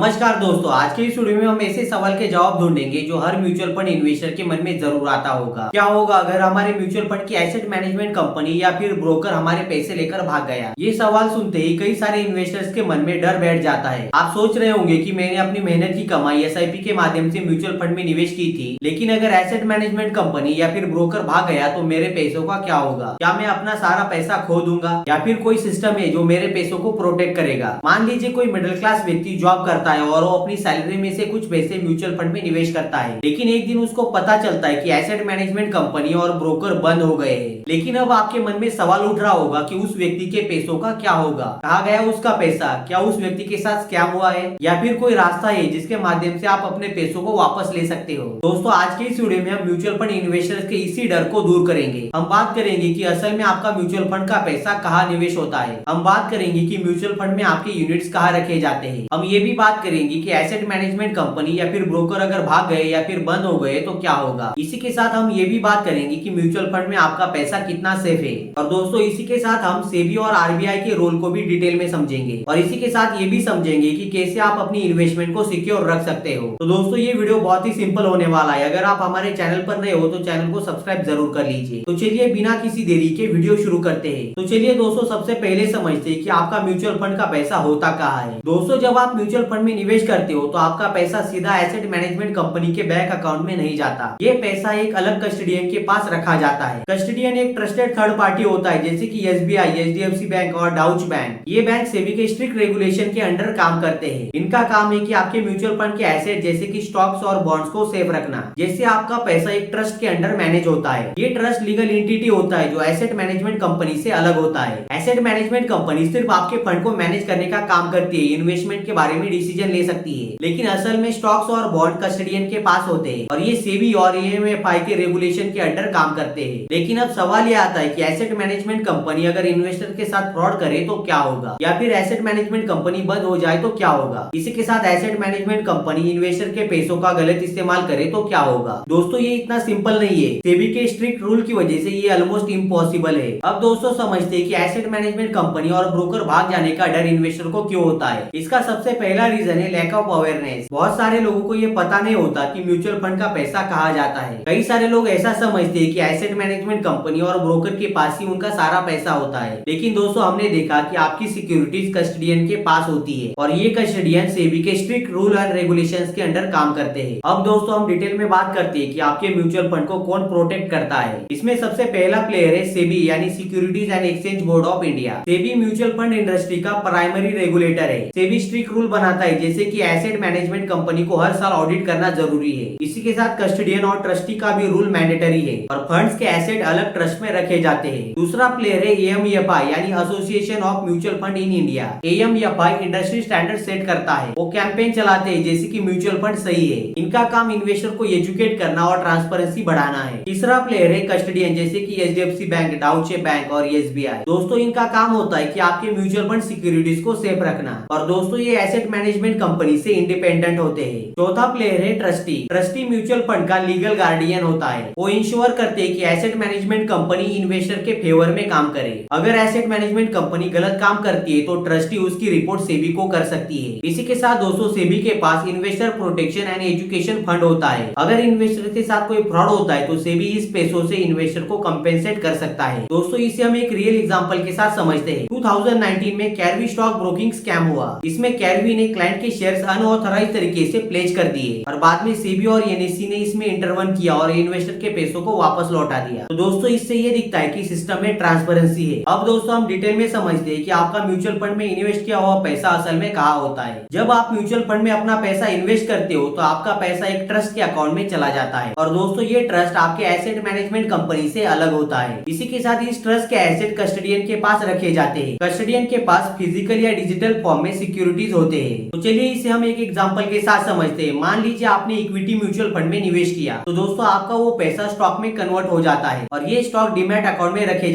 नमस्कार दोस्तों, आज के इस वीडियो में हम ऐसे सवाल के जवाब ढूंढेंगे जो हर म्यूचुअल फंड इन्वेस्टर के मन में जरूर आता होगा। क्या होगा अगर हमारे म्यूचुअल फंड की एसेट मैनेजमेंट कंपनी या फिर ब्रोकर हमारे पैसे लेकर भाग गया। ये सवाल सुनते ही कई सारे इन्वेस्टर्स के मन में डर बैठ जाता है। आप सोच रहे होंगे कि मैंने अपनी मेहनत की कमाई SIP के माध्यम से म्यूचुअल फंड में निवेश की थी, लेकिन अगर एसेट मैनेजमेंट कंपनी या फिर ब्रोकर भाग गया तो मेरे पैसों का क्या होगा? क्या मैं अपना सारा पैसा खो दूंगा या फिर कोई सिस्टम है जो मेरे पैसों को प्रोटेक्ट करेगा? मान लीजिए कोई मिडिल क्लास व्यक्ति जॉब करता है और वो अपनी सैलरी में से कुछ पैसे म्यूचुअल फंड में निवेश करता है, लेकिन एक दिन उसको पता चलता है कि एसेट मैनेजमेंट कंपनी और ब्रोकर बंद हो गए हैं। लेकिन अब आपके मन में सवाल उठ रहा होगा कि उस व्यक्ति के पैसों का क्या होगा? कहाँ गया उसका पैसा? क्या उस व्यक्ति के साथ स्कैम हुआ है या फिर कोई रास्ता है जिसके माध्यम से आप अपने पैसों को वापस ले सकते हो? दोस्तों, आज के इस वीडियो में हम म्यूचुअल फंड इन्वेस्टर्स के इसी डर को दूर करेंगे। हम बात करेंगे कि असल में आपका म्यूचुअल फंड का पैसा कहाँ निवेश होता है। हम बात करेंगे कि म्यूचुअल फंड में आपके यूनिट्स कहाँ रखे जाते हैं। हम ये भी बात करेंगे कि एसेट मैनेजमेंट कंपनी या फिर ब्रोकर अगर भाग गए या फिर बंद हो गए तो क्या होगा। इसी के साथ हम ये भी बात करेंगे कि म्यूचुअल फंड में आपका पैसा कितना सेफ है। और दोस्तों, इसी के साथ हम सेबी और RBI के रोल को भी डिटेल में समझेंगे और इसी के साथ ये भी समझेंगे कि कैसे आप अपनी इन्वेस्टमेंट को सिक्योर रख सकते हो। तो दोस्तों, ये वीडियो बहुत ही सिंपल होने वाला है। अगर आप हमारे चैनल पर नए हो तो चैनल को सब्सक्राइब जरूर कर लीजिए। तो चलिए बिना किसी देरी के वीडियो शुरू करते हैं। तो चलिए दोस्तों, सबसे पहले समझते हैं कि आपका म्यूचुअल फंड का पैसा होता कहाँ है। दोस्तों, जब आप म्यूचुअल फंड में निवेश करते हो तो आपका पैसा सीधा एसेट मैनेजमेंट कंपनी के बैंक अकाउंट में नहीं जाता। ये पैसा एक अलग कस्टोडियन के पास रखा जाता है। कस्टोडियन एक ट्रस्टेड थर्ड पार्टी होता है, जैसे कि SBI, HDFC बैंक और डाउच बैंक। ये बैंक सेबी के स्ट्रिक्ट रेगुलेशन के अंडर काम करते हैं। इनका काम है कि आपके म्यूचुअल फंड के एसेट जैसे कि स्टॉक्स और बॉन्ड्स को सेफ रखना। जैसे आपका पैसा एक ट्रस्ट के अंडर मैनेज होता है। ये ट्रस्ट लीगल एंटिटी होता है जो एसेट मैनेजमेंट कंपनी से अलग होता है। एसेट मैनेजमेंट कंपनी सिर्फ आपके फंड को मैनेज करने का काम करती है, इन्वेस्टमेंट के बारे में डिसीजन ले सकती है, लेकिन असल में स्टॉक्स और बॉन्ड कस्टोडियन के पास होते हैं और ये सेबी और AMFI के रेगुलेशन के अंडर काम करते हैं। लेकिन अब सवाल ये आता है कि एसेट मैनेजमेंट कंपनी अगर इन्वेस्टर के साथ फ्रॉड करे तो क्या होगा, या फिर एसेट मैनेजमेंट कंपनी बंद हो जाए तो क्या होगा। इसी के साथ एसेट मैनेजमेंट कंपनी इन्वेस्टर के पैसों का गलत इस्तेमाल करे तो क्या होगा। दोस्तों, ये इतना सिंपल नहीं है। सेबी के स्ट्रिक्ट रूल की वजह से ये ऑलमोस्ट इम्पॉसिबल है। अब दोस्तों, समझते हैं कि एसेट मैनेजमेंट कंपनी और ब्रोकर भाग जाने का डर इन्वेस्टर को क्यों होता है। इसका सबसे पहला रीजन है लैक ऑफ अवेयरनेस। बहुत सारे लोगों को ये पता नहीं होता कि म्यूचुअल फंड का पैसा कहाँ जाता है। कई सारे लोग ऐसा समझते हैं कि एसेट मैनेजमेंट कंपनी और ब्रोकर के पास ही उनका सारा पैसा होता है, लेकिन दोस्तों हमने देखा कि आपकी सिक्योरिटीज कस्टोडियन के पास होती है और ये कस्टोडियन सेबी के स्ट्रिक्ट रूल एंड रेगुलेशंस के अंडर काम करते हैं। अब दोस्तों, हम डिटेल में बात करते हैं कि आपके म्यूचुअल फंड को कौन प्रोटेक्ट करता है। इसमें सबसे पहला प्लेयर है सेबी यानी securities and exchange board of India. SEBI mutual fund industry का प्राइमरी रेगुलेटर है। सेबी स्ट्रिक्ट रूल बनाता है जैसे कि एसेट मैनेजमेंट कंपनी को हर साल ऑडिट करना जरूरी है। इसी के साथ कस्टोडियन और ट्रस्टी का भी रूल मैंडेटरी है और फंड्स के एसेट अलग ट्रस्ट में रखे जाते हैं। दूसरा प्लेयर है AMFI यानी association of mutual fund in India. AMFI industry standard set करता है। वो कैंपेन चलाते हैं जैसे कि म्यूचुअल फंड सही है। इनका काम इन्वेस्टर को एजुकेट करना और ट्रांसपेरेंसी बढ़ाना है। तीसरा प्लेयर है कस्टोडियन जैसे कि HDFC बैंक, डाउचे बैंक और SBI। दोस्तों, इनका काम होता है कि आपके म्यूचुअल फंड सिक्योरिटीज को सेफ रखना और दोस्तों ये एसेट मैनेजमेंट कंपनी से इंडिपेंडेंट होते हैं। चौथा प्लेयर है ट्रस्टी। ट्रस्टी म्यूचुअल फंड का लीगल गार्डियन होता है। वो इंश्योर करते हैं कि एसेट मैनेजमेंट कंपनी इन्वेस्टर के फेवर में काम करे। अगर एसेट मैनेजमेंट कंपनी गलत काम करती है तो ट्रस्टी उसकी रिपोर्ट सेबी को कर सकती है। इसी के साथ दोस्तों, सेबी के पास investor protection and education fund होता है। अगर इन्वेस्टर के साथ कोई फ्रॉड होता है तो सेबी इस पैसों से इन्वेस्टर को कंपेंसेट कर सकता है। दोस्तों, इसे हम एक रियल एग्जांपल के साथ समझते हैं। 2019 में कैरवी स्टॉक ब्रोकिंग स्कैम हुआ। इसमें कैरवी ने क्लाइंट के शेयर्स अनऑथराइज्ड तरीके से प्लेज कर दिए और बाद में सेबी और NSE ने इसमें इंटरवन किया और इन्वेस्टर के पैसों को वापस लौटा दिया। तो दोस्तों, इससे ये दिखता है कि सिस्टम में ट्रांसपेरेंसी है। अब दोस्तों, हम डिटेल में समझते हैं कि आपका म्यूचुअल फंड में इन्वेस्ट किया हुआ पैसा असल में कहाँ होता है। जब आप म्यूचुअल फंड में अपना पैसा इन्वेस्ट करते हो तो आपका पैसा एक ट्रस्ट के अकाउंट में चला जाता है और दोस्तों ये ट्रस्ट आपके एसेट मैनेजमेंट कंपनी से अलग होता है। इसी के साथ इस ट्रस्ट के एसेट कस्टोडियन के पास रखे जाते हैं। कस्टोडियन के पास फिजिकल या डिजिटल फॉर्म में सिक्योरिटीज होते हैं। तो चलिए इसे हम एक एग्जांपल के साथ समझते हैं। मान लीजिए आपने इक्विटी म्यूचुअल फंड में निवेश किया, तो दोस्तों आपका वो पैसा स्टॉक में कन्वर्ट हो जाता है और ये स्टॉक डीमैट अकाउंट में रखे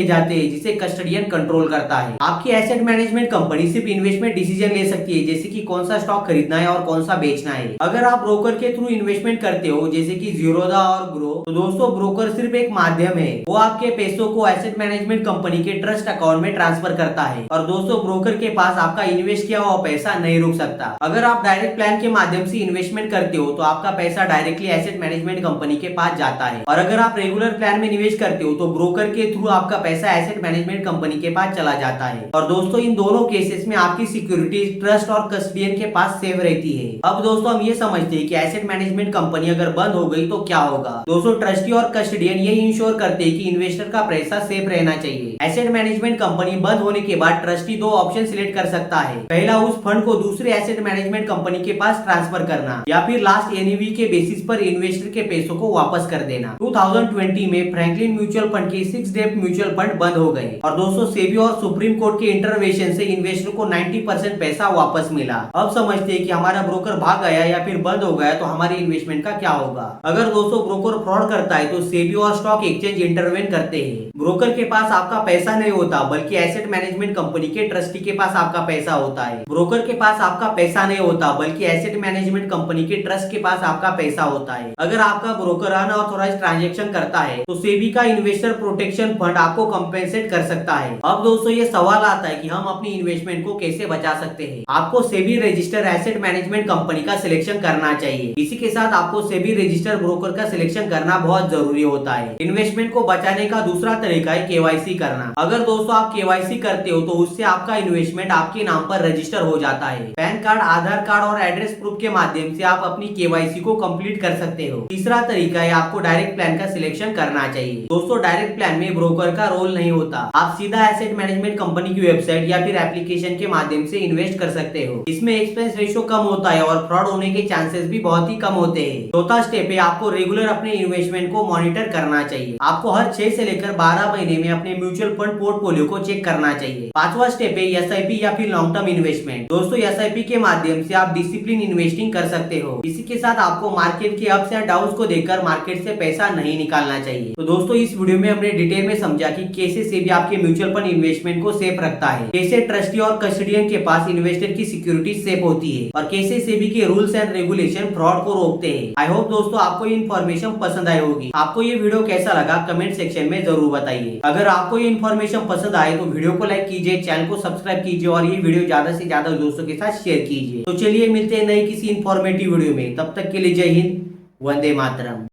जाते हैं जिसे कस्टोडियन कंट्रोल करता है। आपकी एसेट मैनेजमेंट कंपनी सिर्फ इन्वेस्टमेंट डिसीजन ले सकती है जैसे कि कौन सा स्टॉक खरीदना है और कौन सा बेचना है। अगर आप ब्रोकर के थ्रू इन्वेस्टमेंट करते हो जैसे कि जीरोधा और ग्रो, तो दोस्तों ब्रोकर सिर्फ एक माध्यम है। वो आपके पैसों को एसेट मैनेजमेंट कंपनी के ट्रस्ट अकाउंट में ट्रांसफर करता है और दोस्तों ब्रोकर के पास आपका इन्वेस्ट किया हुआ पैसा नहीं रुक सकता। अगर आप डायरेक्ट प्लान के माध्यम से इन्वेस्टमेंट करते हो तो आपका पैसा डायरेक्टली एसेट मैनेजमेंट कंपनी के पास जाता है, और अगर आप रेगुलर प्लान में निवेश करते हो तो ब्रोकर के थ्रू आपका पैसा एसेट मैनेजमेंट कंपनी के पास चला जाता है। और दोस्तों इन दोनों केसेस में आपकी सिक्योरिटी ट्रस्ट और कस्टोडियन के पास सेफ रहती है। अब दोस्तों हम ये समझते हैं कि एसेट मैनेजमेंट कंपनी अगर बंद हो गई तो क्या होगा। दोस्तों ट्रस्टी और कस्टोडियन ये इंश्योर करते हैं कि इन्वेस्टर का पैसा सेफ रहना चाहिए। एसेट मैनेजमेंट कंपनी बंद होने के बाद ट्रस्टी दो ऑप्शन सिलेक्ट कर सकता है। पहला, उस फंड को दूसरे एसेट मैनेजमेंट कंपनी के पास ट्रांसफर करना, या फिर लास्ट एनएवी के बेसिस पर इन्वेस्टर के पैसों को वापस कर देना। 2020 में फ्रैंकलिन म्यूचुअल फंड के 6 डेप्ट म्यूचुअल फंड बंद हो गए और दोस्तों सेबी और सुप्रीम कोर्ट के इंटरवेंशन से इन्वेस्टर को 90% पैसा वापस मिला। अब समझते हैं कि हमारा ब्रोकर भाग गया या फिर बंद हो गया तो हमारी इन्वेस्टमेंट का क्या होगा। अगर दोस्तों ब्रोकर फ्रॉड करता है तो सेबी और स्टॉक एक्सचेंज इंटरवेन करते हैं। ब्रोकर के पास आपका पैसा नहीं होता बल्कि एसेट मैनेजमेंट कंपनी के ट्रस्टी के पास आपका पैसा होता है। ब्रोकर के पास आपका पैसा नहीं होता बल्कि एसेट मैनेजमेंट कंपनी के ट्रस्ट के पास आपका पैसा होता है। अगर आपका ब्रोकर अनऑथोराइज्ड ट्रांजैक्शन करता है तो सेबी का इन्वेस्टर प्रोटेक्शन फंड आपको कंपेंसेट कर सकता है। अब दोस्तों ये सवाल आता है कि हम अपनी इन्वेस्टमेंट को कैसे बचा सकते हैं। आपको SEBI register asset management company का सिलेक्शन करना चाहिए। इसी के साथ आपको सेबी रजिस्टर ब्रोकर का सिलेक्शन करना बहुत जरूरी होता है। इन्वेस्टमेंट को बचाने का दूसरा तरीका है केवाईसी करना। अगर दोस्तों आप केवाईसी करते हो तो उससे आपका इन्वेस्टमेंट आपके नाम पर रजिस्टर हो जाता है। पैन कार्ड, आधार कार्ड और एड्रेस प्रूफ के माध्यम से आप अपनी केवाईसी को कंप्लीट कर सकते हो। तीसरा तरीका है आपको डायरेक्ट प्लान का सिलेक्शन करना चाहिए। दोस्तों डायरेक्ट प्लान में ब्रोकर का रोल नहीं होता। आप सीधा एसेट मैनेजमेंट कंपनी की वेबसाइट या फिर एप्लीकेशन के माध्यम से इन्वेस्ट कर सकते हो। इसमें एक्सपेंस रेशियो कम होता है और फ्रॉड होने के चांसेस भी बहुत ही कम होते हैं। चौथा स्टेप है आपको रेगुलर अपने इन्वेस्टमेंट को मॉनिटर करना चाहिए। आपको हर 6 से लेकर 12 महीने में अपने म्यूचुअल फंड पोर्टफोलियो को चेक करना चाहिए। पांचवा स्टेप है एसआईपी या फिर लॉन्ग टर्म इन्वेस्टमेंट। दोस्तों एसआईपी के माध्यम से आप डिसिप्लिन इन्वेस्टिंग कर सकते हो। इसी के साथ आपको मार्केट के अप्स या डाउन्स को देखकर मार्केट से पैसा नहीं निकालना चाहिए। तो दोस्तों इस वीडियो में हमने डिटेल में समझा कि कैसे सेबी आपके म्यूचुअल फंड इन्वेस्टमेंट को सेफ रखता है, कैसे ट्रस्टी और कस्टोडियन के पास इन्वेस्टर की सिक्योरिटी सेफ होती है, और कैसे सेबी के रूल्स एंड रेगुलेशन फ्रॉड को रोकते हैं। आई होप दोस्तों आपको ये इन्फॉर्मेशन पसंद आई होगी। आपको ये वीडियो कैसा लगा कमेंट सेक्शन में जरूर बताइए। अगर आपको ये इन्फॉर्मेशन पसंद आए तो वीडियो को लाइक कीजिए, चैनल को सब्सक्राइब कीजिए और ये वीडियो ज्यादा से ज्यादा दोस्तों के साथ शेयर कीजिए। तो चलिए मिलते हैं नई किसी इन्फॉर्मेटिव वीडियो में। तब तक के लिए जय हिंद, वंदे मातरम।